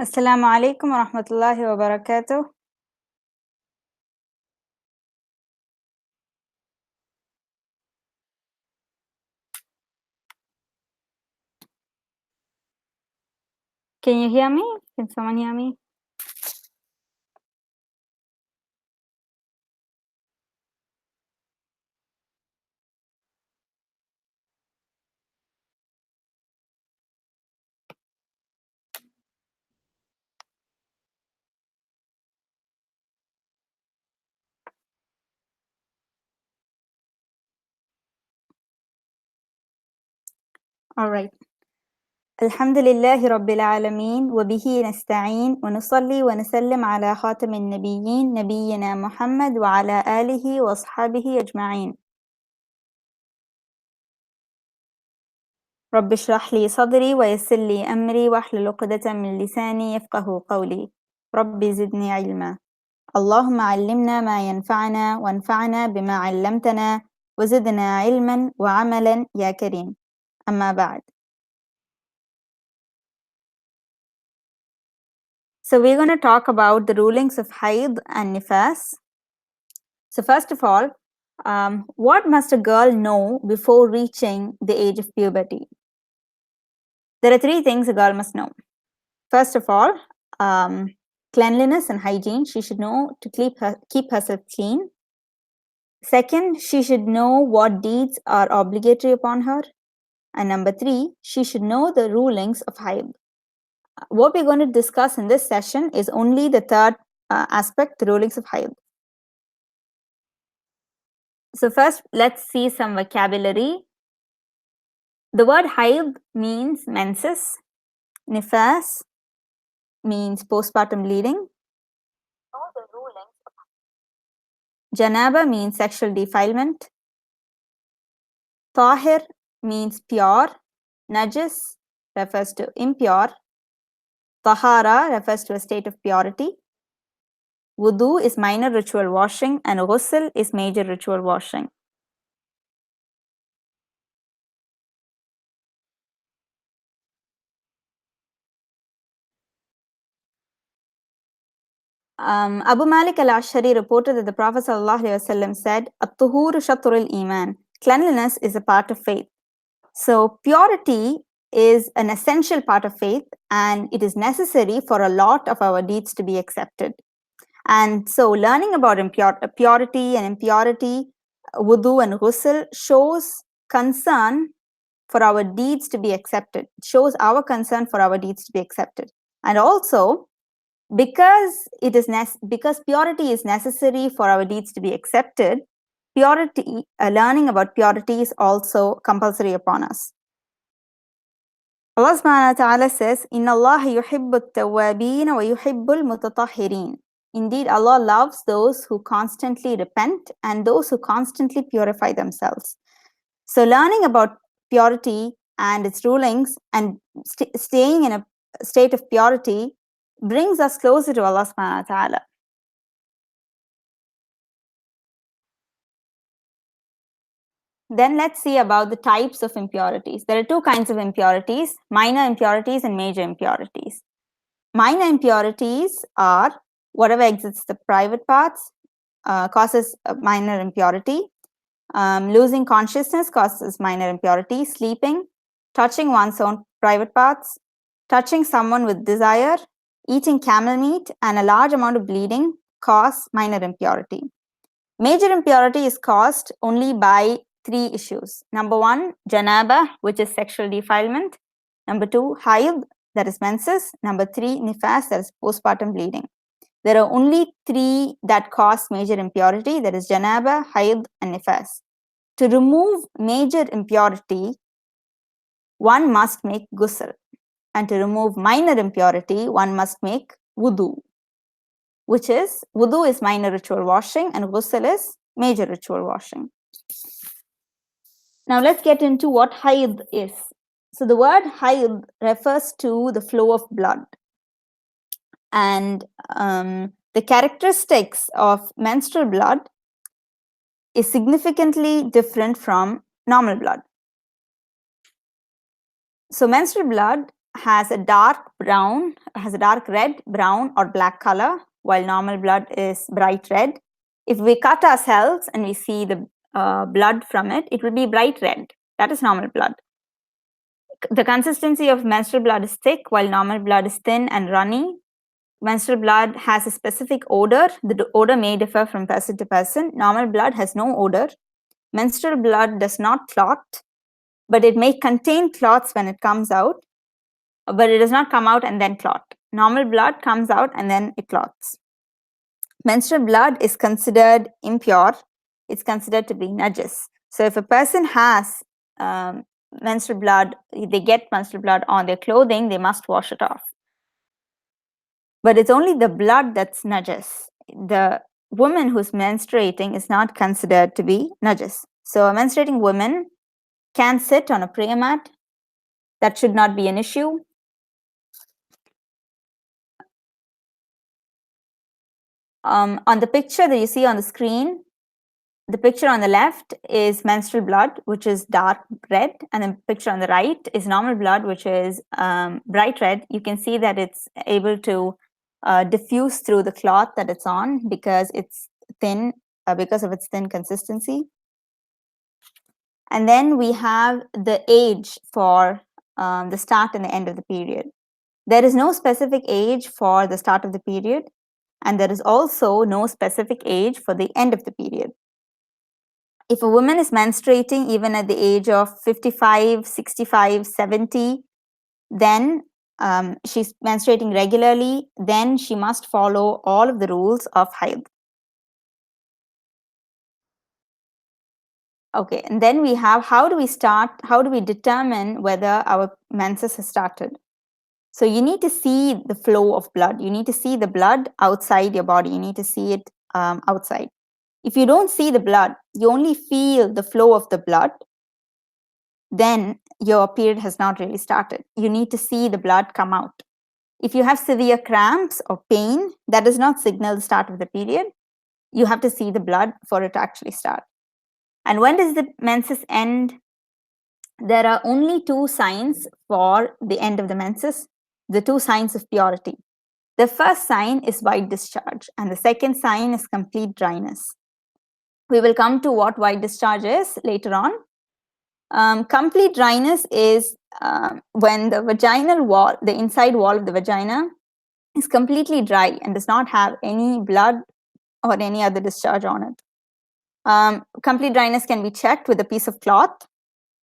Assalamu alaikum wa rahmatullahi wa barakatuh. Can you hear me? Can someone hear me? All right. Alhamdulillahi Rabbil Alameen wa bihi nasta'een wa nusalli wa nusallim ala khatamin nabiyyin nabiyyina Muhammad wa ala alihi wa ashabihi ajma'een. Rabbi shrah li sadri wa yassir li amri wa hlul 'uqdatan min lisani yafqahu qawli. Rabbi zidni ilma. اللهم علمنا ما ينفعنا وانفعنا بما علمتنا وزدنا علما وعملا يا كريم. أما بعد. So we're going to talk about the rulings of Haydh and Nifas. So first of all, what must a girl know before reaching the age of puberty? There are three things a girl must know. First of all, cleanliness and hygiene. She should know to keep herself clean. Second, she should know what deeds are obligatory upon her. And number three, she should know the rulings of Haydh. What we're going to discuss in this session is only the third aspect, the rulings of Haydh. So first, let's see some vocabulary. The word Haydh means menses. Nifas means postpartum bleeding. Janaba means sexual defilement. Tahir means pure. Najis refers to impure. Tahara refers to a state of purity. Wudoo is minor ritual washing and ghusl is major ritual washing. Abu Malik al-Ashari reported that the Prophet ﷺ said, "At-tuhur shatrul iman." Cleanliness is a part of faith. So purity is an essential part of faith, and it is necessary for a lot of our deeds to be accepted. And so learning about purity and impurity, wudu and ghusl shows concern for our deeds to be accepted. It shows our concern for our deeds to be accepted. And also, because purity is necessary for our deeds to be accepted, learning about purity is also compulsory upon us. Allah subhanahu wa ta'ala says, "Inna Allah yuhibbu at-tawwabin wa yuhibbu al-mutatahhirin." Indeed, Allah loves those who constantly repent and those who constantly purify themselves. So learning about purity and its rulings and staying in a state of purity brings us closer to Allah subhanahu wa ta'ala. Then let's see about the types of impurities. There are two kinds of impurities, minor impurities and major impurities. Minor impurities are whatever exits the private parts causes a minor impurity. Losing consciousness causes minor impurity. Sleeping, touching one's own private parts, touching someone with desire, eating camel meat, and a large amount of bleeding cause minor impurity. Major impurity is caused only by three issues. Number one, janaba, which is sexual defilement. Number two, haydh, that is menses. Number three, nifas, that is postpartum bleeding. There are only three that cause major impurity, that is janaba, haydh, and nifas. To remove major impurity, one must make ghusl. And to remove minor impurity, one must make wudu, which is, wudu is minor ritual washing and ghusl is major ritual washing. Now let's get into what haydh is. So the word haydh refers to the flow of blood. And the characteristics of menstrual blood is significantly different from normal blood. So menstrual blood has a dark red, brown, or black color, while normal blood is bright red. If we cut ourselves and we see the blood from it, it will be bright red. That is normal blood. The consistency of menstrual blood is thick, while normal blood is thin and runny. Menstrual blood has a specific odor. The odor may differ from person to person. Normal blood has no odor. Menstrual blood does not clot, but it may contain clots when it comes out, but it does not come out and then clot. Normal blood comes out and then it clots. Menstrual blood is considered impure. It's considered to be najas. So if a person has menstrual blood, they get menstrual blood on their clothing, they must wash it off. But it's only the blood that's najas. The woman who's menstruating is not considered to be najas. So a menstruating woman can sit on a prayer mat. That should not be an issue. On the picture that you see on the screen, the picture on the left is menstrual blood, which is dark red, and the picture on the right is normal blood, which is bright red. You can see that it's able to diffuse through the cloth that it's on because it's thin, because of its thin consistency. And then we have the age for the start and the end of the period. There is no specific age for the start of the period, and there is also no specific age for the end of the period. If a woman is menstruating even at the age of 55, 65, 70, then she's menstruating regularly, then she must follow all of the rules of Haydh. Okay, and then we have how do we determine whether our menses has started? So you need to see the flow of blood. You need to see the blood outside your body. You need to see it outside. If you don't see the blood, you only feel the flow of the blood, then your period has not really started. You need to see the blood come out. If you have severe cramps or pain, that does not signal the start of the period. You have to see the blood for it to actually start. And when does the menses end? There are only two signs for the end of the menses, the two signs of purity. The first sign is white discharge, and the second sign is complete dryness. We will come to what white discharge is later on. Complete dryness is when the vaginal wall, the inside wall of the vagina, is completely dry and does not have any blood or any other discharge on it. Complete dryness can be checked with a piece of cloth.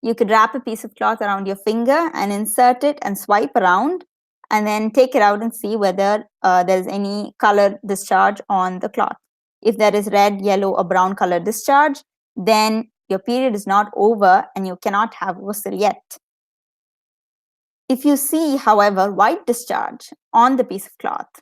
You could wrap a piece of cloth around your finger and insert it and swipe around, and then take it out and see whether there's any color discharge on the cloth. If there is red, yellow, or brown color discharge, then your period is not over and you cannot have ghusl yet. If you see, however, white discharge on the piece of cloth,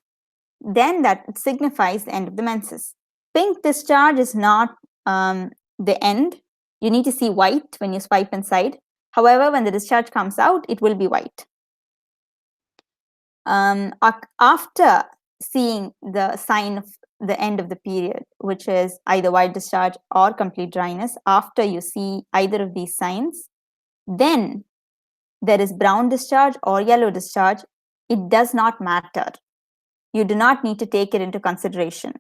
then that signifies the end of the menses. Pink discharge is not the end. You need to see white when you swipe inside. However, when the discharge comes out, it will be white. After seeing the sign of the end of the period, which is either white discharge or complete dryness, after you see either of these signs, then there is brown discharge or yellow discharge. It does not matter. You do not need to take it into consideration.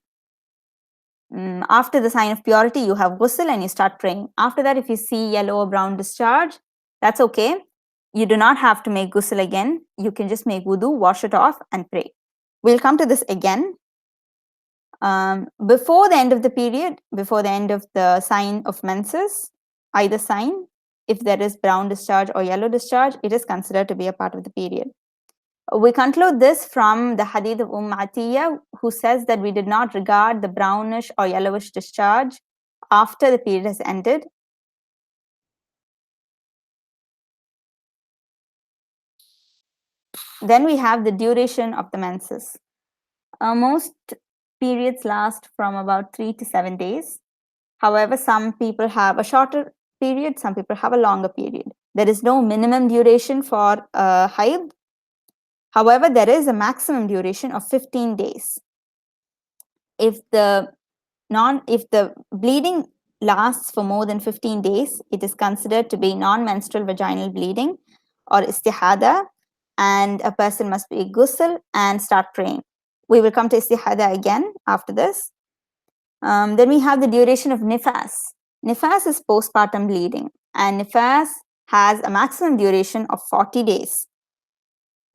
After the sign of purity, you have ghusl and you start praying. After that, if you see yellow or brown discharge, that's okay. You do not have to make ghusl again. You can just make wudu, wash it off, and pray. We'll come to this again. Before the end of the period, before the end of the sign of menses, either sign, if there is brown discharge or yellow discharge, it is considered to be a part of the period. We conclude this from the hadith of Atiyah, who says that we did not regard the brownish or yellowish discharge after the period has ended. Then we have the duration of the menses. Most periods last from about 3 to 7 days. However, some people have a shorter period, some people have a longer period. There is no minimum duration for Haydh. However, there is a maximum duration of 15 days. If the bleeding lasts for more than 15 days, it is considered to be non-menstrual vaginal bleeding or istihada. and a person must be ghusl and start praying. We will come to istihada again after this. Then we have the duration of nifas. Nifas is postpartum bleeding, and nifas has a maximum duration of 40 days.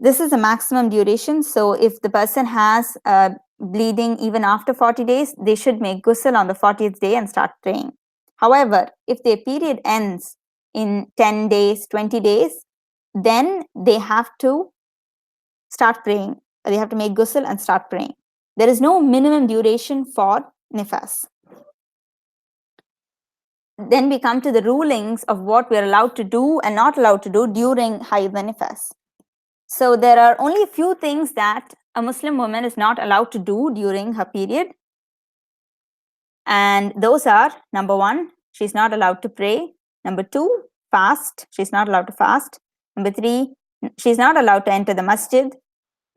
This is the maximum duration. So if the person has bleeding even after 40 days, they should make ghusl on the 40th day and start praying. However, if their period ends in 10 days, 20 days, then they have to start praying. They have to make ghusl and start praying. There is no minimum duration for nifas. Then we come to the rulings of what we are allowed to do and not allowed to do during Haydh and Nifas. So there are only a few things that a Muslim woman is not allowed to do during her period. And those are, number 1, she's not allowed to pray. Number 2, fast. She's not allowed to fast. Number 3, she's not allowed to enter the masjid.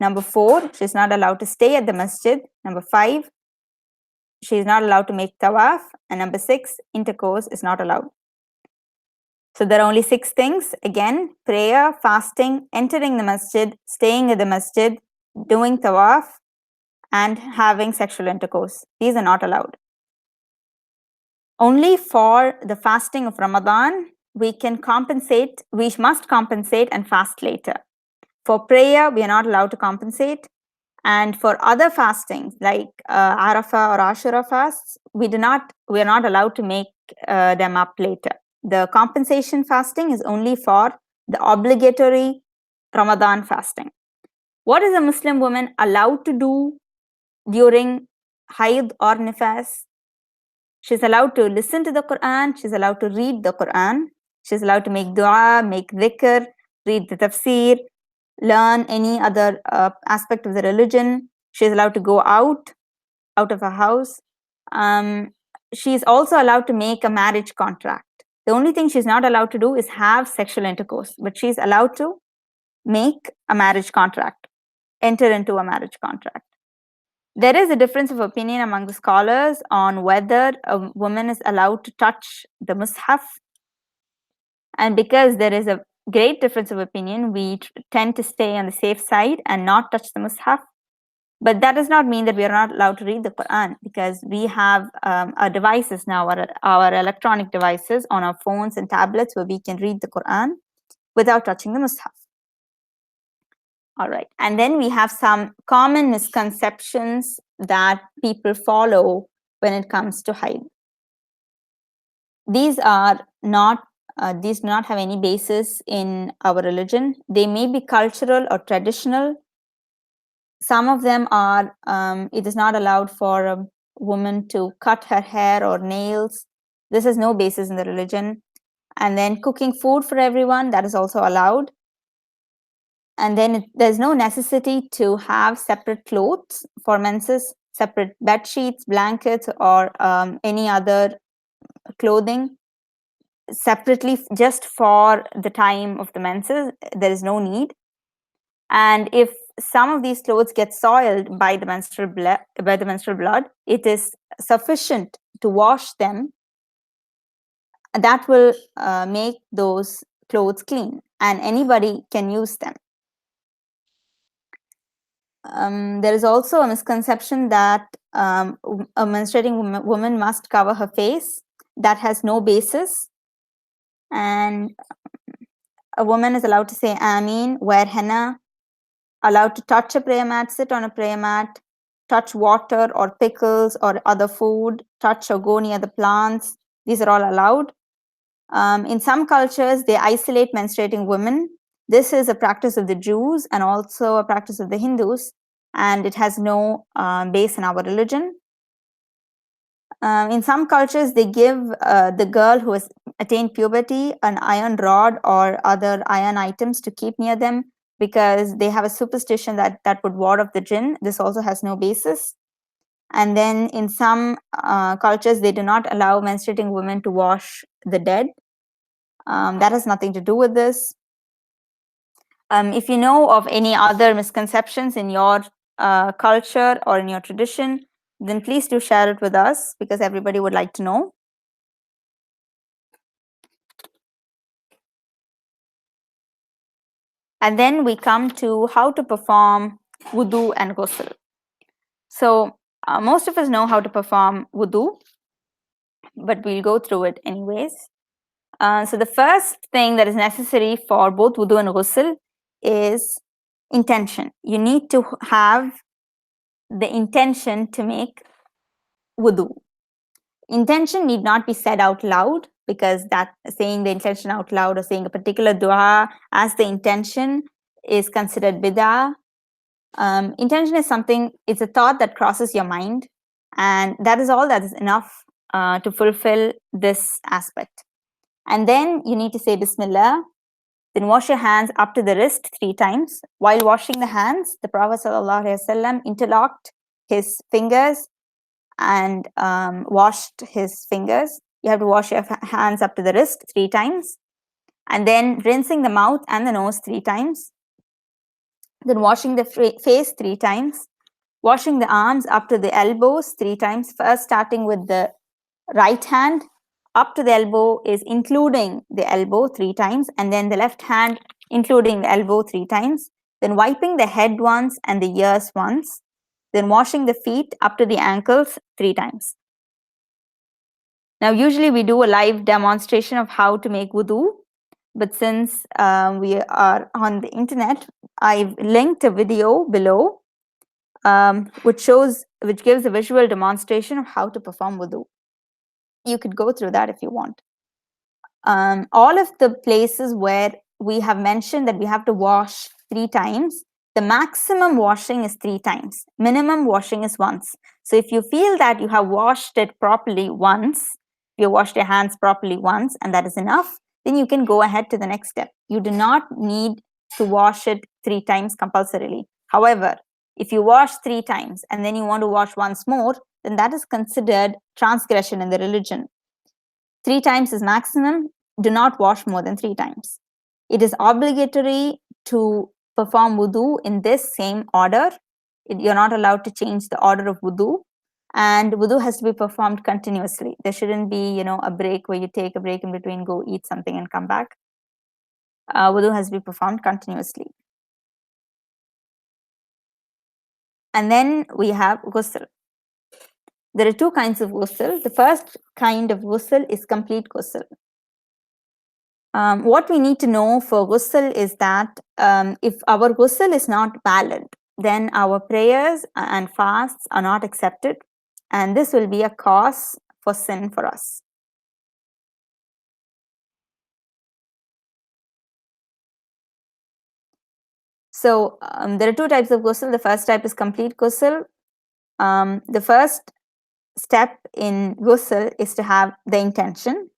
Number 4, she's not allowed to stay at the masjid. Number 5, she is not allowed to make tawaf. And number 6, intercourse is not allowed. So there are only 6 things. Again, prayer, fasting, entering the masjid, staying at the masjid, doing tawaf, and having sexual intercourse. These are not allowed. Only for the fasting of Ramadan, we must compensate and fast later. For prayer, we are not allowed to compensate. And for other fastings like Arafah or Ashura fasts, we are not allowed to make them up later. The compensation fasting is only for the obligatory Ramadan fasting. What is a Muslim woman allowed to do during Haydh or Nifas? She's allowed to listen to the Quran. She's allowed to read the Quran. She's allowed to make dua, make dhikr, read the tafsir, learn any other aspect of the religion. She's allowed to go out of her house. She's also allowed to make a marriage contract. The only thing she's not allowed to do is have sexual intercourse, but she's allowed to make a marriage contract, enter into a marriage contract. There is a difference of opinion among the scholars on whether a woman is allowed to touch the mushaf. And because there is a great difference of opinion, we tend to stay on the safe side and not touch the mushaf. But that does not mean that we are not allowed to read the Quran, because we have our devices now, our electronic devices on our phones and tablets, where we can read the Quran without touching the mushaf. All right. And then we have some common misconceptions that people follow when it comes to Haydh. These do not have any basis in our religion. They may be cultural or traditional. Some of them are, it is not allowed for a woman to cut her hair or nails. This has no basis in the religion. And then cooking food for everyone, that is also allowed. And then there's no necessity to have separate clothes for menses, separate bed sheets, blankets, or any other clothing separately just for the time of the menses. There is no need. And if some of these clothes get soiled by the menstrual blood, it is sufficient to wash them. That will make those clothes clean, and anybody can use them. There is also a misconception that a menstruating woman must cover her face. That has no basis. And a woman is allowed to say Ameen, wear henna, allowed to touch a prayer mat, sit on a prayer mat, touch water or pickles or other food, touch or go near the plants. These are all allowed. In some cultures, they isolate menstruating women. This is a practice of the Jews and also a practice of the Hindus, and it has no base in our religion. In some cultures, they give the girl who has attained puberty an iron rod or other iron items to keep near them, because they have a superstition that would ward off the jinn. This also has no basis. And then in some cultures, they do not allow menstruating women to wash the dead. That has nothing to do with this. If you know of any other misconceptions in your culture or in your tradition, then please do share it with us, because everybody would like to know. And then we come to how to perform wudu and ghusl. So most of us know how to perform wudu, but we'll go through it anyways. So the first thing that is necessary for both wudu and ghusl is intention. You need to have the intention to make wudu. Intention need not be said out loud, because that saying the intention out loud or saying a particular dua as the intention is considered bid'ah. Intention is something, it's a thought that crosses your mind, and that is all that is enough to fulfill this aspect. And then you need to say Bismillah, then wash your hands up to the wrist 3 times. While washing the hands, the Prophet ﷺ interlocked his fingers and washed his fingers. You have to wash your hands up to the wrist 3 times, and then rinsing the mouth and the nose 3 times. Then washing the face 3 times, washing the arms up to the elbows 3 times. First, starting with the right hand, up to the elbow is including the elbow 3 times, and then the left hand including the elbow 3 times. Then wiping the head once and the ears once. Then washing the feet up to the ankles 3 times. Now, usually we do a live demonstration of how to make wudu, but since we are on the internet, I've linked a video below which gives a visual demonstration of how to perform wudu. You could go through that if you want. All of the places where we have mentioned that we have to wash 3 times, the maximum washing is 3 times. Minimum washing is once. So if you feel that you have washed it properly once, you washed your hands properly once, and that is enough, then you can go ahead to the next step. You do not need to wash it 3 times compulsorily. However, if you wash 3 times and then you want to wash once more, then that is considered transgression in the religion. 3 times is maximum. Do not wash more than 3 times. It is obligatory to perform wudu in this same order. You're not allowed to change the order of wudu, and wudu has to be performed continuously. There shouldn't be, a break where you take a break in between, go eat something and come back. Wudu has to be performed continuously. And then we have ghusl. There are 2 kinds of ghusl. The first kind of ghusl is complete ghusl. What we need to know for ghusl is that if our ghusl is not valid, then our prayers and fasts are not accepted, and this will be a cause for sin for us. So there are 2 types of ghusl. The first type is complete ghusl. The first step in ghusl is to have the intention,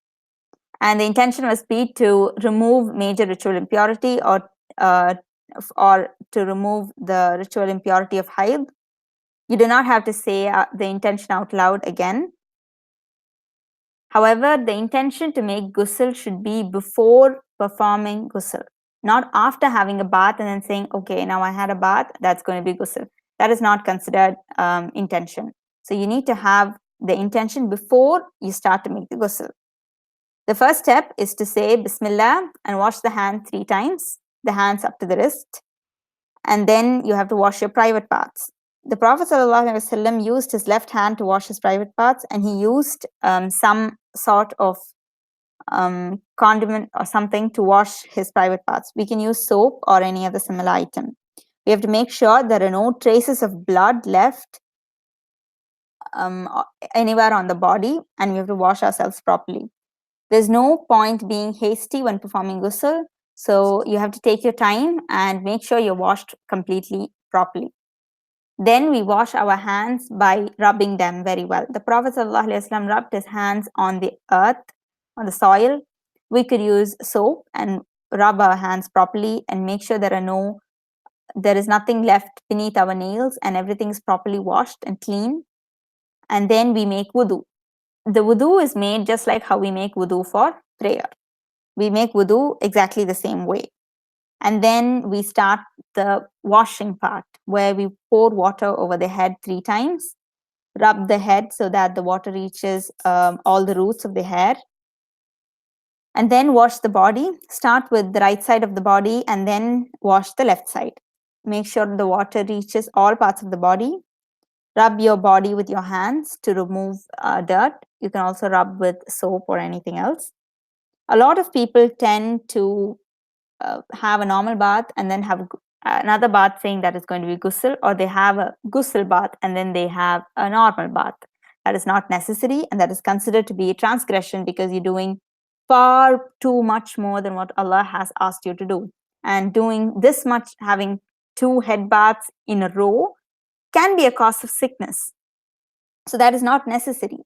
and the intention must be to remove major ritual impurity or to remove the ritual impurity of Haydh. You do not have to say the intention out loud again. However, the intention to make ghusl should be before performing ghusl, not after having a bath and then saying, okay, now I had a bath, that's going to be ghusl. That is not considered intention. So you need to have the intention before you start to make the ghusl. The first step is to say Bismillah and wash the hand 3 times, the hands up to the wrist, and then you have to wash your private parts. The Prophet ﷺ used his left hand to wash his private parts, and he used some sort of condiment or something to wash his private parts. We can use soap or any other similar item. We have to make sure there are no traces of blood left anywhere on the body, and we have to wash ourselves properly. There's no point being hasty when performing ghusl, so you have to take your time and make sure you're washed completely properly. Then we wash our hands by rubbing them very well. The Prophet ﷺ rubbed his hands on the earth, on the soil. We could use soap and rub our hands properly and make sure there is nothing left beneath our nails and everything is properly washed and clean. And then we make wudu. The wudu is made just like how we make wudu for prayer. We make wudu exactly the same way. And then we start the washing part, where we pour water over the head 3 times, rub the head so that the water reaches all the roots of the hair. And then wash the body. Start with the right side of the body and then wash the left side. Make sure the water reaches all parts of the body. Rub your body with your hands to remove dirt. You can also rub with soap or anything else. A lot of people tend to have a normal bath and then have another bath saying that it's going to be ghusl, or they have a ghusl bath and then they have a normal bath. That is not necessary, and that is considered to be a transgression because you're doing far too much more than what Allah has asked you to do. And doing this much, having 2 head baths in a row, can be a cause of sickness. So that is not necessary.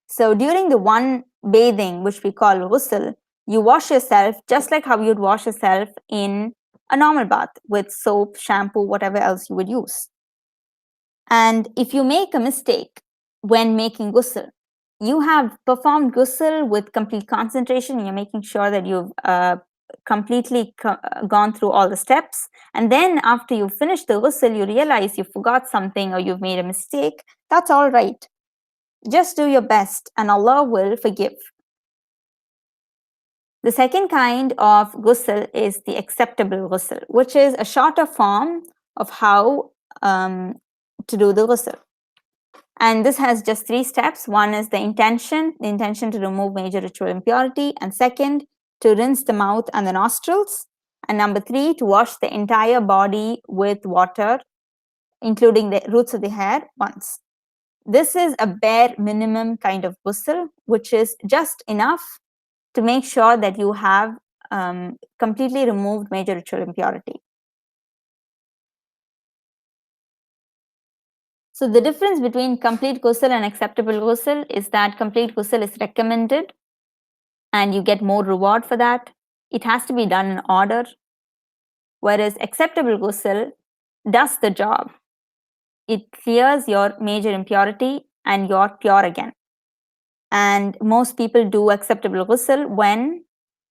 So during the one bathing, which we call ghusl, you wash yourself just like how you'd wash yourself in a normal bath with soap, shampoo, whatever else you would use. And if you make a mistake when making ghusl, you have performed ghusl with complete concentration. You're making sure that you've completely gone through all the steps. And then after you finish the ghusl, you realize you forgot something or you've made a mistake. That's all right. Just do your best and Allah will forgive. The second kind of ghusl is the acceptable ghusl, which is a shorter form of how to do the ghusl. And this has just 3 steps. One is the intention to remove major ritual impurity. And second, to rinse the mouth and the nostrils. And number 3, to wash the entire body with water, including the roots of the hair once. This is a bare minimum kind of ghusl, which is just enough to make sure that you have completely removed major ritual impurity. So the difference between complete ghusl and acceptable ghusl is that complete ghusl is recommended and you get more reward for that. It has to be done in order, whereas acceptable ghusl does the job. It clears your major impurity and you're pure again. And most people do acceptable ghusl when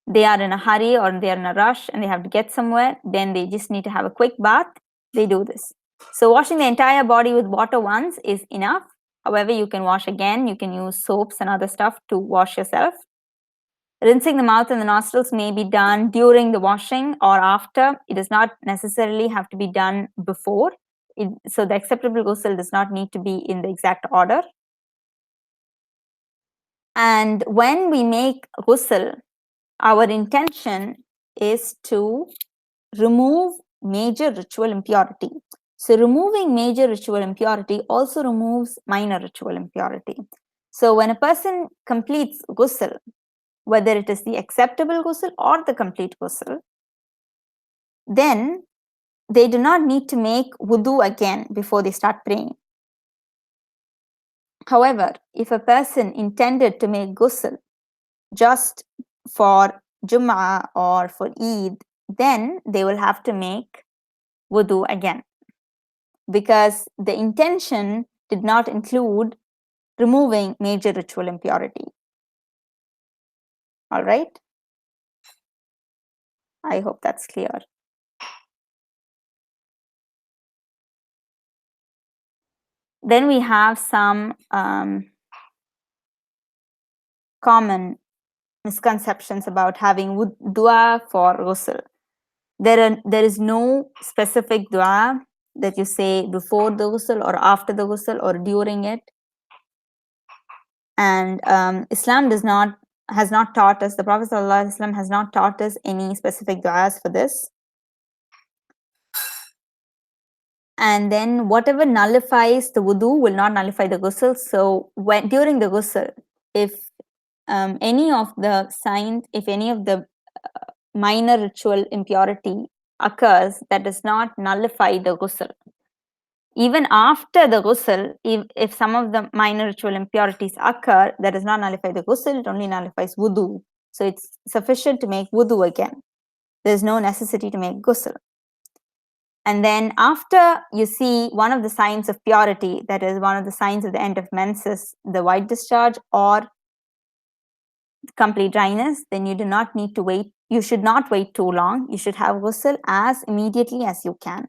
they are in a hurry or they are in a rush and they have to get somewhere. Then they just need to have a quick bath. They do this. So washing the entire body with water once is enough. However, you can wash again. You can use soaps and other stuff to wash yourself. Rinsing the mouth and the nostrils may be done during the washing or after. It does not necessarily have to be done before. So the acceptable ghusl does not need to be in the exact order. And when we make ghusl, our intention is to remove major ritual impurity. So removing major ritual impurity also removes minor ritual impurity. So when a person completes ghusl, whether it is the acceptable ghusl or the complete ghusl, then they do not need to make wudu again before they start praying. However, if a person intended to make ghusl just for Jum'ah or for Eid, then they will have to make wudu again, because the intention did not include removing major ritual impurity. All right? I hope that's clear. Then we have some common misconceptions about having dua for ghusl. There is no specific dua that you say before the ghusl or after the ghusl or during it. And Islam has not taught us, the Prophet ﷺ has not taught us any specific du'as for this. And then whatever nullifies the wudu will not nullify the ghusl. So during the ghusl, if any of the signs, if any of the minor ritual impurity occurs, that does not nullify the ghusl. Even after the ghusl, if some of the minor ritual impurities occur, that does not nullify the ghusl, it only nullifies wudu. So it's sufficient to make wudu again. There's no necessity to make ghusl. And then after you see one of the signs of purity, that is one of the signs of the end of menses, the white discharge or complete dryness, then you do not need to wait. You should not wait too long. You should have ghusl as immediately as you can.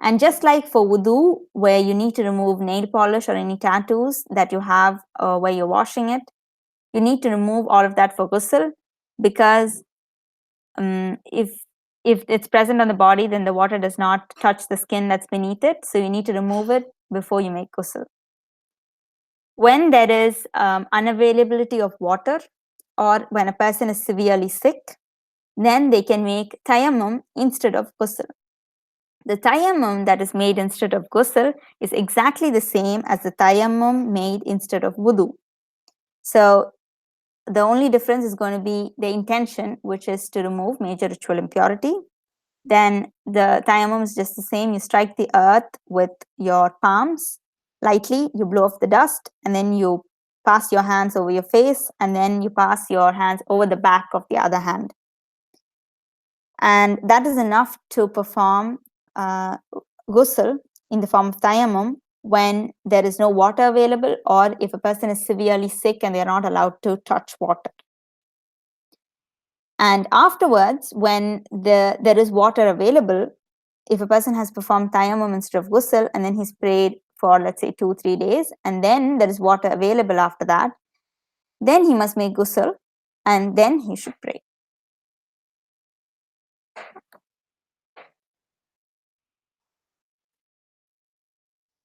And just like for wudu, where you need to remove nail polish or any tattoos that you have where you're washing it, you need to remove all of that for ghusl. because if it's present on the body, then the water does not touch the skin that's beneath it, so you need to remove it before you make ghusl. When there is unavailability of water, or when a person is severely sick, then they can make tayammum instead of ghusl. The tayammum that is made instead of ghusl is exactly the same as the tayammum made instead of wudu. So the only difference is going to be the intention, which is to remove major ritual impurity. Then the tayammum is just the same. You strike the earth with your palms lightly, you blow off the dust, and then you pass your hands over your face, and then you pass your hands over the back of the other hand. And that is enough to perform ghusl in the form of tayammum when there is no water available, or if a person is severely sick and they are not allowed to touch water. And afterwards, when there is water available, if a person has performed tayammum instead of ghusl, and then he's prayed for, let's say, 2-3 days, and then there is water available after that, then he must make ghusl, and then he should pray.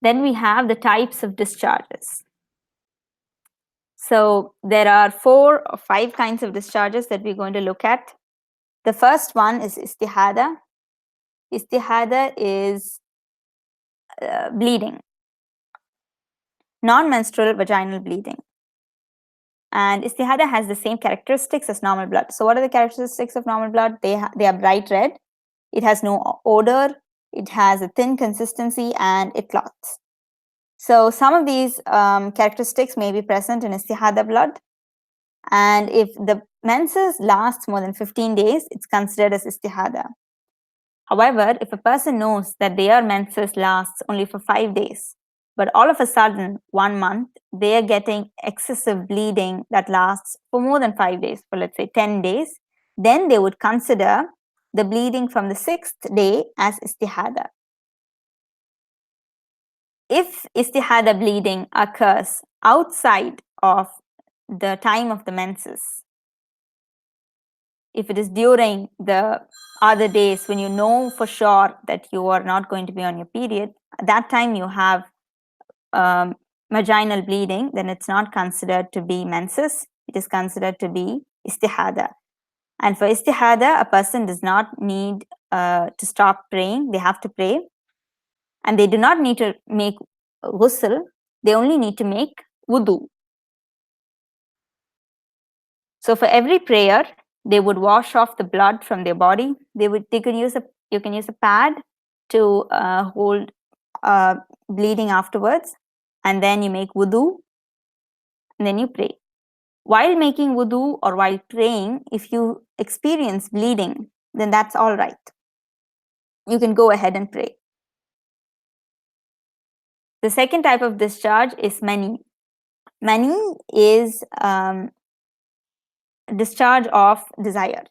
Then we have the types of discharges. So there are 4 or 5 kinds of discharges that we're going to look at. The first one is istihada. Istihada is bleeding, non-menstrual vaginal bleeding. And istihada has the same characteristics as normal blood. So what are the characteristics of normal blood? They are bright red, it has no odor, it has a thin consistency, and it clots. So some of these characteristics may be present in istihada blood. And if the menses lasts more than 15 days, it's considered as istihada. However, if a person knows that their menses lasts only for 5 days, but all of a sudden, 1 month, they are getting excessive bleeding that lasts for more than 5 days, for let's say 10 days, then they would consider the bleeding from the 6th day as istihada. If istihada bleeding occurs outside of the time of the menses, if it is during the other days when you know for sure that you are not going to be on your period, at that time you have vaginal bleeding, then it's not considered to be menses, it is considered to be istihada. And for istihada, a person does not need to stop praying, they have to pray. And they do not need to make ghusl, they only need to make wudu. So for every prayer, they would wash off the blood from their body. You can use a pad to hold bleeding afterwards, and then you make wudu, and then you pray. While making wudu or while praying, if you experience bleeding, then that's all right. You can go ahead and pray. The second type of discharge is mani. Mani is discharge of desire,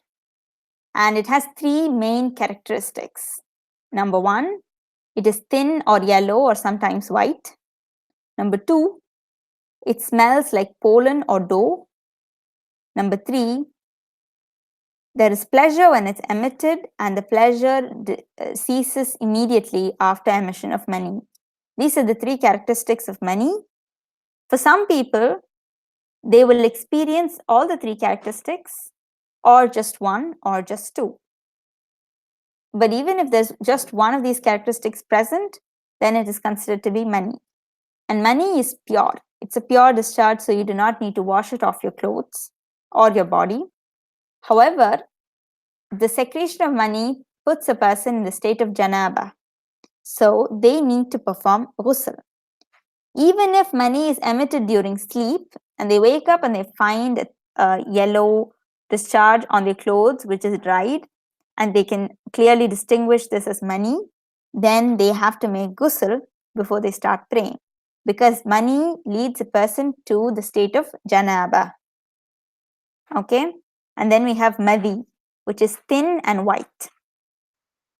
and it has 3 main characteristics. Number 1, it is thin or yellow or sometimes white. Number 2, it smells like pollen or dough. Number 3, there is pleasure when it's emitted, and the pleasure ceases immediately after emission of mani. These are the 3 characteristics of mani. For some people, they will experience all the 3 characteristics, or just 1, or just 2. But even if there's just one of these characteristics present, then it is considered to be mani. And mani is pure. It's a pure discharge, so you do not need to wash it off your clothes or your body. However, the secretion of mani puts a person in the state of janaba, so they need to perform ghusl. Even if mani is emitted during sleep and they wake up and they find a yellow discharge on their clothes which is dried, and they can clearly distinguish this as mani, then they have to make ghusl before they start praying, because mani leads a person to the state of janaba. Okay, and then we have madhi, which is thin and white,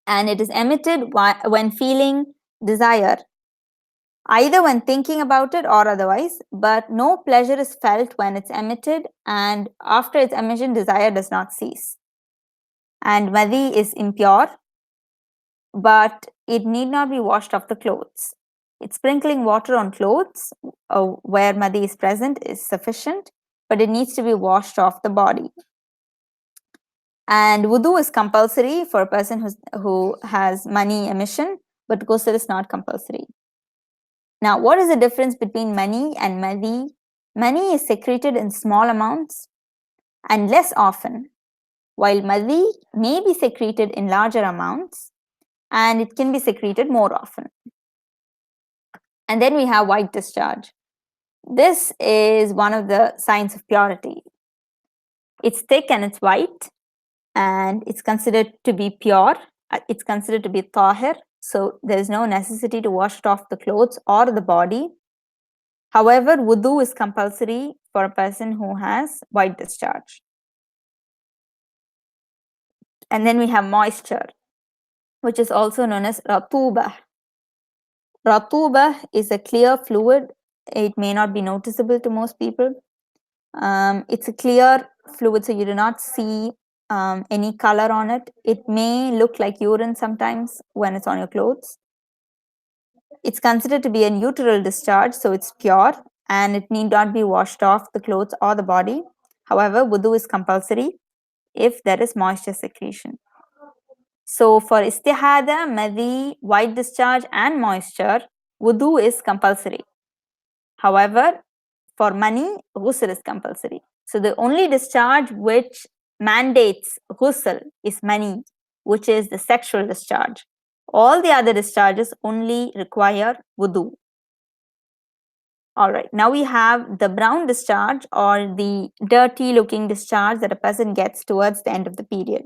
and it is emitted when feeling desire either when thinking about it or otherwise, but no pleasure is felt when it's emitted, and after its emission, desire does not cease. And madhi is impure, but it need not be washed off the clothes. It's sprinkling water on clothes where madhi is present is sufficient, but it needs to be washed off the body. And wudu is compulsory for a person who has mani emission, but ghusl is not compulsory. Now, what is the difference between mani and madhi? Mani is secreted in small amounts and less often, while madhi may be secreted in larger amounts and it can be secreted more often. And then we have white discharge. This is one of the signs of purity. It's thick and it's white, and it's considered to be pure. It's considered to be tahir, so there is no necessity to wash it off the clothes or the body. However, wudu is compulsory for a person who has white discharge. And then we have moisture, which is also known as ratubah. Ratubah is a clear fluid. It may not be noticeable to most people. It's a clear fluid, so you do not see any color on it. It may look like urine sometimes when it's on your clothes. It's considered to be a neutral discharge, so it's pure and it need not be washed off the clothes or the body. However, wudu is compulsory if there is moisture secretion. So for istihada, madhi, white discharge and moisture, wudu is compulsory. However, for mani, ghusl is compulsory. So the only discharge which mandates ghusl is mani, which is the sexual discharge. All the other discharges only require wudu. All right, now we have the brown discharge, or the dirty looking discharge that a person gets towards the end of the period.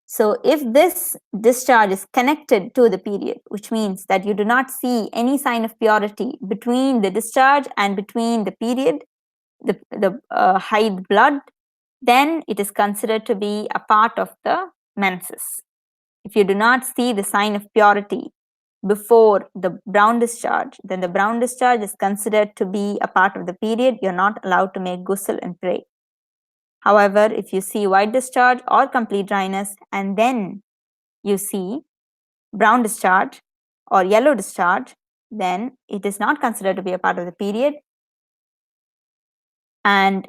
So if this discharge is connected to the period, which means that you do not see any sign of purity between the discharge and between the period, the Haydh blood, then it is considered to be a part of the menses. If you do not see the sign of purity before the brown discharge, then the brown discharge is considered to be a part of the period. You're not allowed to make ghusl and pray. However, if you see white discharge or complete dryness and then you see brown discharge or yellow discharge, then it is not considered to be a part of the period, and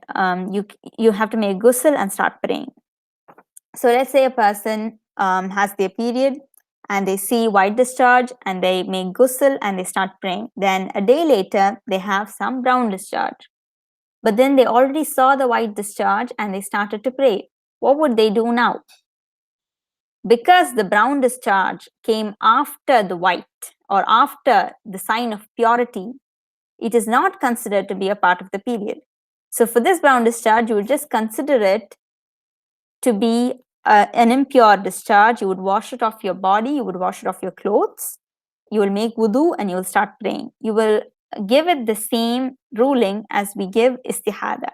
you have to make ghusl and start praying. So let's say a person has their period and they see white discharge and they make ghusl and they start praying. Then a day later, they have some brown discharge. But then they already saw the white discharge and they started to pray. What would they do now? Because the brown discharge came after the white or after the sign of purity, it is not considered to be a part of the period. So for this brown discharge, you would just consider it to be an impure discharge. You would wash it off your body, you would wash it off your clothes, you will make wudu and you will start praying. You will give it the same ruling as we give istihada.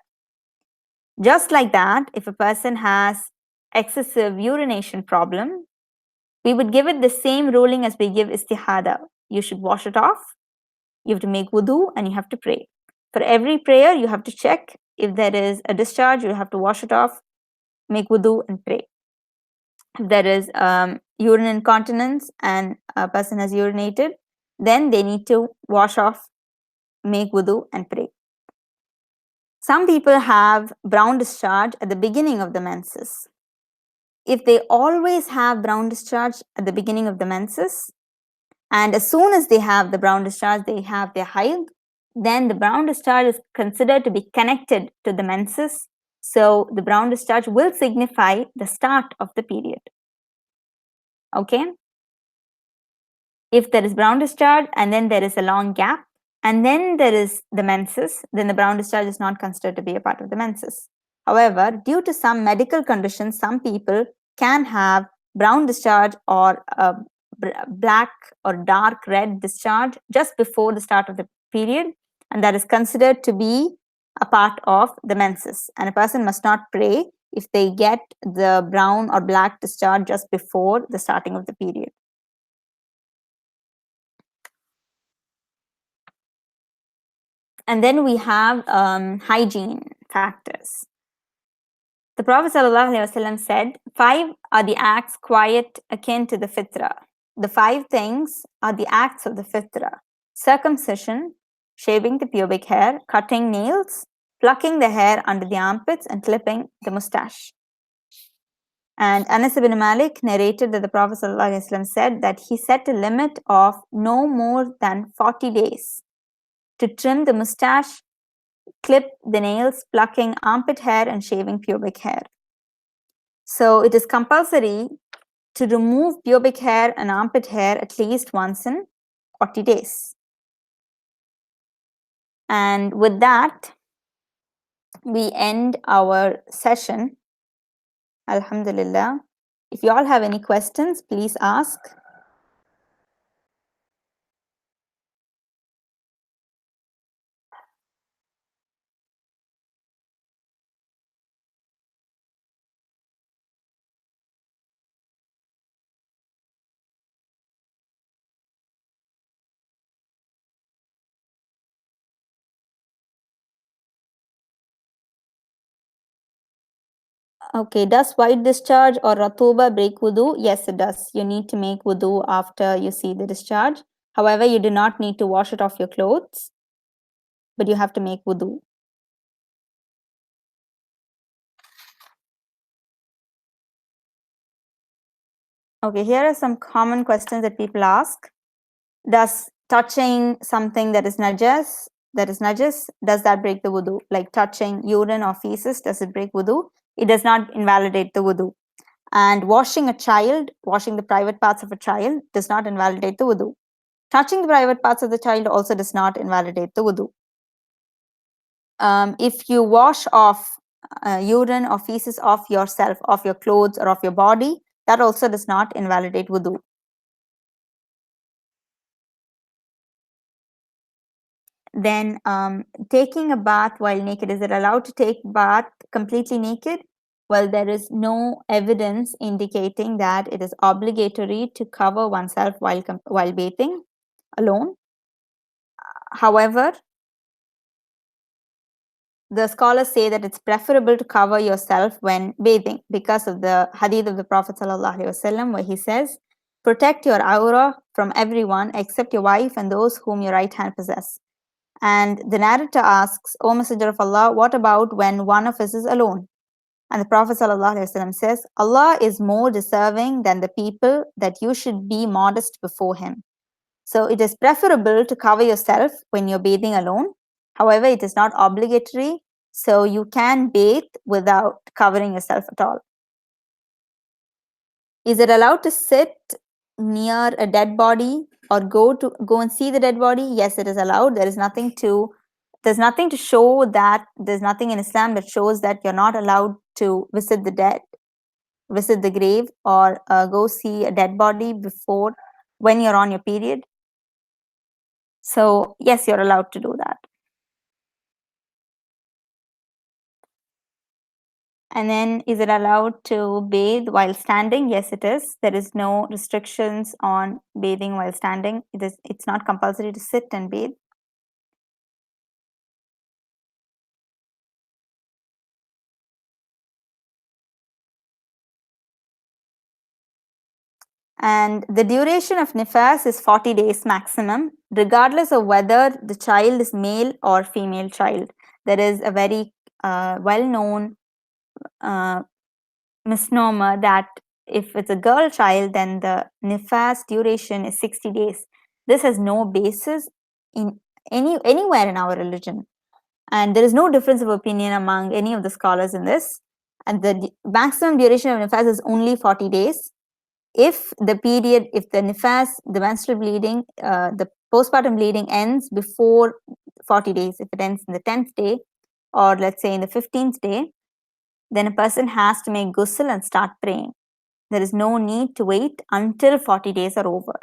Just like that, if a person has excessive urination problem, we would give it the same ruling as we give istihada. You should wash it off, you have to make wudu and you have to pray. For every prayer, you have to check if there is a discharge, you have to wash it off, make wudu and pray. If there is urine incontinence and a person has urinated, then they need to wash off, make wudu and pray. Some people have brown discharge at the beginning of the menses. If they always have brown discharge at the beginning of the menses, and as soon as they have the brown discharge, they have their Haydh, then the brown discharge is considered to be connected to the menses. So the brown discharge will signify the start of the period. Okay? If there is brown discharge and then there is a long gap and then there is the menses, then the brown discharge is not considered to be a part of the menses. However, due to some medical conditions, some people can have brown discharge or black or dark red discharge just before the start of the period, and that is considered to be a part of the menses. And a person must not pray if they get the brown or black discharge just before the starting of the period. And then we have hygiene factors. The Prophet ﷺ said, 5 are the acts quite akin to the fitrah. The 5 things are the acts of the fitrah: circumcision, shaving the pubic hair, cutting nails, plucking the hair under the armpits, and clipping the mustache. And Anas ibn Malik narrated that the Prophet ﷺ said that he set a limit of no more than 40 days to trim the mustache, clip the nails, plucking armpit hair, and shaving pubic hair. So it is compulsory to remove pubic hair and armpit hair at least once in 40 days. And with that, we end our session. Alhamdulillah. If you all have any questions, please ask. Okay, does white discharge or ratuba break wudu? Yes, it does. You need to make wudu after you see the discharge. However, you do not need to wash it off your clothes, but you have to make wudu. Okay, here are some common questions that people ask. Does touching something that is najas, does that break the wudu? Like touching urine or feces, does it break wudu? It does not invalidate the wudu. And washing a child, washing the private parts of a child, does not invalidate the wudu. Touching the private parts of the child also does not invalidate the wudu. If you wash off urine or feces off yourself, off your clothes or off your body, that also does not invalidate wudu. Then taking a bath while naked, is it allowed to take bath completely naked? Well, there is no evidence indicating that it is obligatory to cover oneself while bathing alone. However, the scholars say that it's preferable to cover yourself when bathing because of the hadith of the Prophet ﷺ, where he says, protect your aura from everyone except your wife and those whom your right hand possess. And the narrator asks, O Messenger of Allah, what about when one of us is alone? And the Prophet ﷺ says, Allah is more deserving than the people that you should be modest before him. So it is preferable to cover yourself when you're bathing alone. However, it is not obligatory, so you can bathe without covering yourself at all. Is it allowed to sit near a dead body or go and see the dead body? Yes, it is allowed. There's nothing to show that, there's nothing in Islam that shows that you're not allowed to visit the dead, visit the grave, or go see a dead body before when you're on your period. So yes, you're allowed to do that. And then, is it allowed to bathe while standing? Yes, it is. There is no restrictions on bathing while standing. It's not compulsory to sit and bathe. And the duration of Nifas is 40 days maximum, regardless of whether the child is male or female child. There is a very well-known misnomer that if it's a girl child, then the Nifas duration is 60 days. This has no basis in anywhere in our religion. And there is no difference of opinion among any of the scholars in this. And the maximum duration of Nifas is only 40 days. If the Nifas, the menstrual bleeding, the postpartum bleeding ends before 40 days, if it ends in the 10th day, or let's say in the 15th day, then a person has to make ghusl and start praying. There is no need to wait until 40 days are over.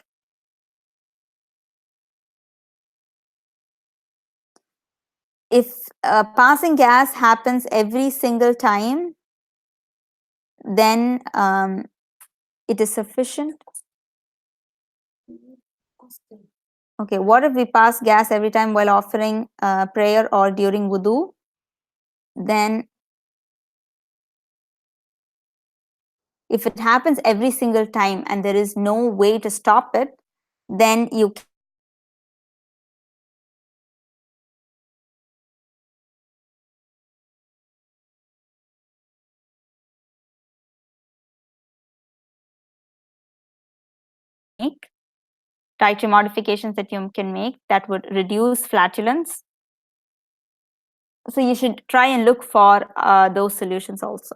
If passing gas happens every single time, then it is sufficient. Okay, what if we pass gas every time while offering prayer or during wudu? Then if it happens every single time and there is no way to stop it, then you make dietary modifications that you can make that would reduce flatulence. So you should try and look for those solutions also.